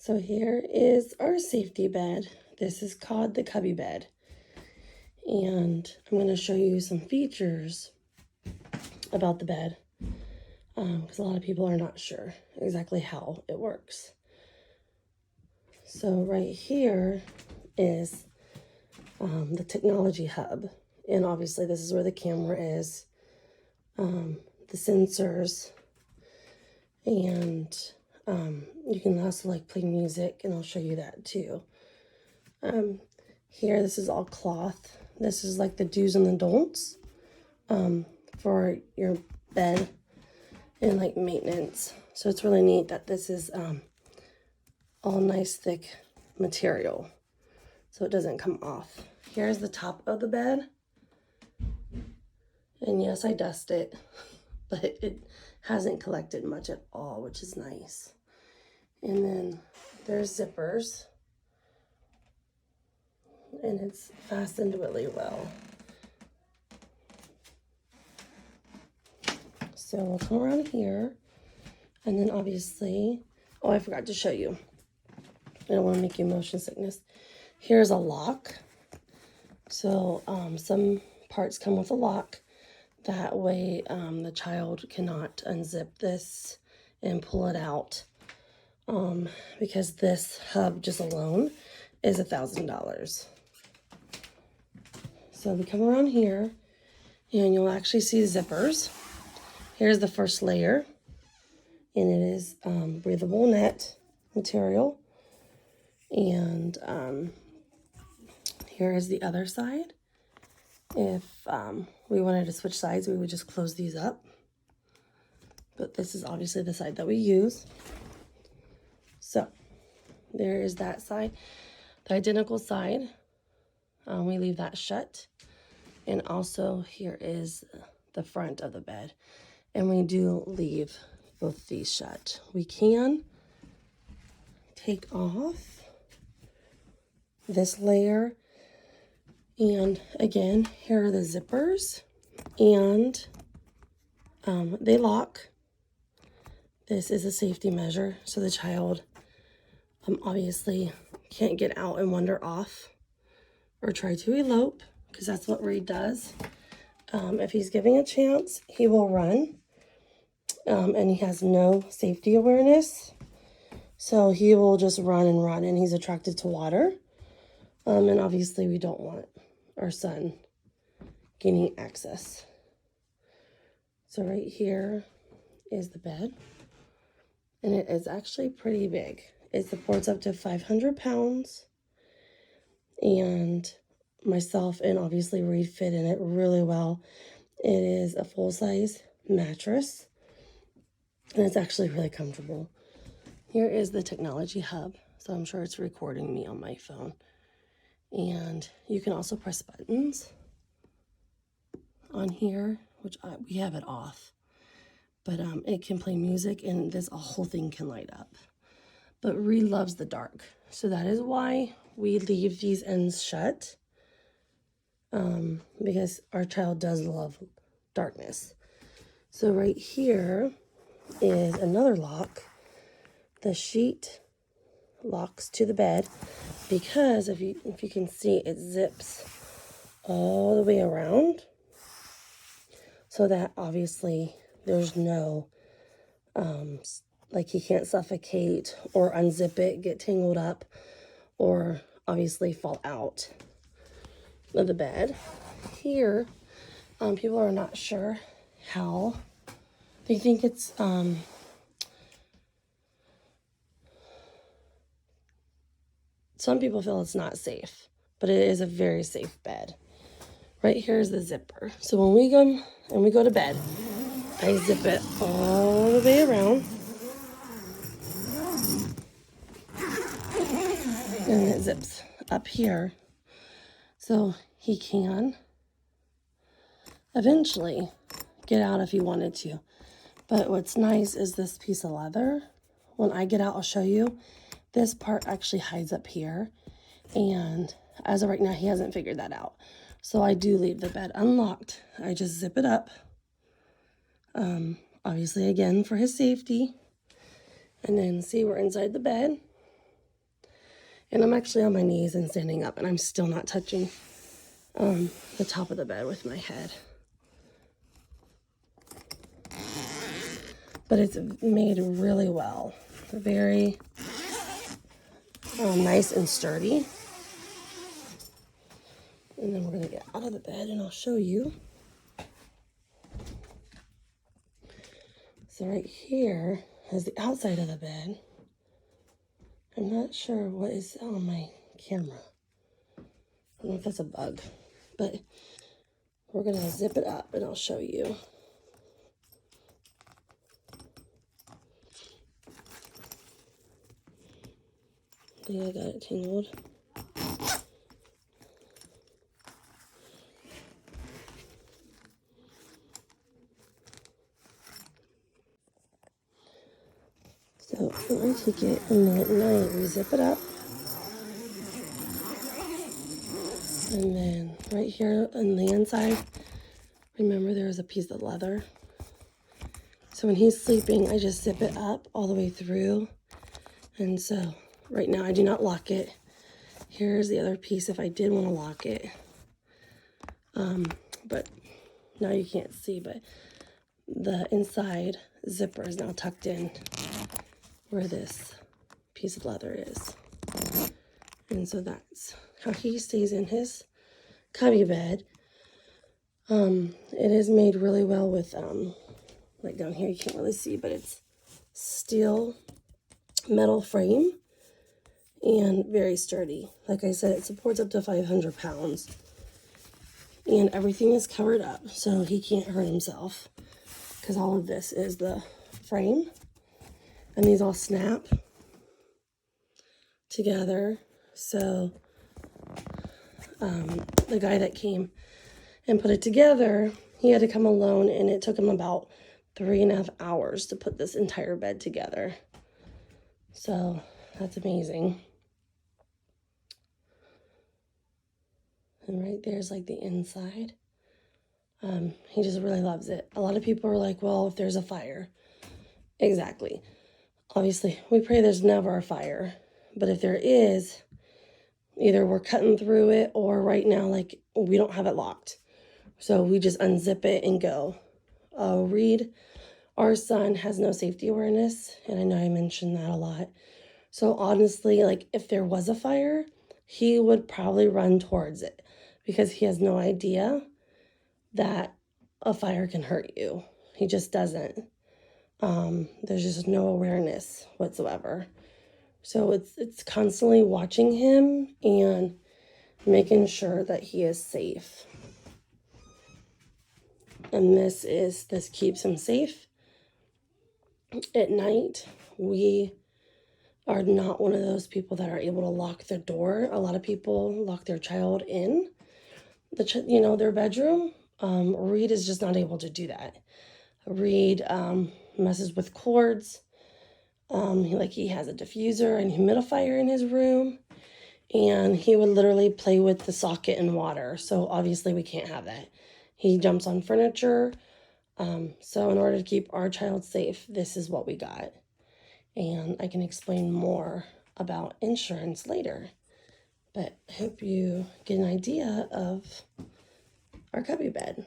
So here is our safety bed. This is called the Cubby Bed. And I'm going to show you some features about the bed, because a lot of people are not sure exactly how it works. So right here is the technology hub. And obviously this is where the camera is, the sensors, and you can also like play music, and I'll show you that too. Here, this is all cloth. This is like the do's and the don'ts for your bed and like maintenance. So it's really neat that this is all nice thick material, so it doesn't come off. Here's the top of the bed. And yes, I dust it, but it hasn't collected much at all, which is nice. And then there's zippers, and it's fastened really well. So we'll come around here, and then obviously, oh, I forgot to show you. I don't want to make you motion sickness. Here's a lock. So some parts come with a lock. That way the child cannot unzip this and pull it out, because this hub just alone is $1,000. So we come around here, and you'll actually see zippers. Here's the first layer, and it is breathable net material. And here is the other side. If we wanted to switch sides, we would just close these up. But this is obviously the side that we use. So there is that side. The identical side, we leave that shut. And also here is the front of the bed. And we do leave both these shut. We can take off this layer. And again, here are the zippers, and they lock. This is a safety measure, so the child obviously can't get out and wander off or try to elope, because that's what Reed does. If he's giving a chance, he will run, and he has no safety awareness, so he will just run and run, and he's attracted to water, and obviously we don't want our son gaining access. So right here is the bed, and it is actually pretty big. It supports up to 500 pounds, and myself and obviously Reed fit in it really well. It is a full-size mattress, and it's actually really comfortable. Here is the technology hub, so I'm sure it's recording me on my phone. And you can also press buttons on here, which we have it off, but it can play music, and this whole thing can light up. But Reed loves the dark, so that is why we leave these ends shut, because our child does love darkness. So right here is another lock. The sheet locks to the bed, because if you can see, it zips all the way around, so that obviously there's no like he can't suffocate or unzip it, get tangled up, or obviously fall out of the bed. Here people are not sure how. They think it's some people feel it's not safe, but it is a very safe bed. Right here is the zipper. So when we go to bed, I zip it all the way around, and it zips up here, so he can eventually get out if he wanted to. But what's nice is this piece of leather. When I get out, I'll show you. This part actually hides up here, and as of right now, he hasn't figured that out. So I do leave the bed unlocked. I just zip it up, obviously again for his safety. And then see, we're inside the bed. And I'm actually on my knees and standing up, and I'm still not touching the top of the bed with my head. But it's made really well. Very nice and sturdy. And then we're going to get out of the bed and I'll show you. So right here is the outside of the bed. I'm not sure what is on my camera. I don't know if that's a bug, but we're going to zip it up and I'll show you. I think I got it tangled. So I take it and then at night we zip it up. And then right here on the inside, remember there was a piece of leather. So when he's sleeping, I just zip it up all the way through. And so right now I do not lock it. Here's the other piece if I did want to lock it. But now you can't see, but the inside zipper is now tucked in where this piece of leather is. And so that's how he stays in his cubby bed. It is made really well with, like down here you can't really see, but it's steel metal frame and very sturdy. Like I said, it supports up to 500 pounds. And everything is covered up so he can't hurt himself because all of this is the frame. And these all snap together. So the guy that came and put it together, he had to come alone, and it took him about 3.5 hours to put this entire bed together. So that's amazing. And right there's like the inside. He just really loves it. A lot of people are like, well, if there's a fire. Exactly. Obviously, we pray there's never a fire. But if there is, either we're cutting through it or right now, like, we don't have it locked. So we just unzip it and go. Reed, our son, has no safety awareness. And I know I mentioned that a lot. So honestly, like, if there was a fire, he would probably run towards it because he has no idea that a fire can hurt you. He just doesn't. There's just no awareness whatsoever. So it's constantly watching him and making sure that he is safe. And this keeps him safe. At night, we are not one of those people that are able to lock the door. A lot of people lock their child in their bedroom. Reed is just not able to do that. Reed messes with cords. He has a diffuser and humidifier in his room, and he would literally play with the socket in water. So obviously we can't have that. He jumps on furniture. So in order to keep our child safe, this is what we got. And I can explain more about insurance later. But I hope you get an idea of our cubby bed.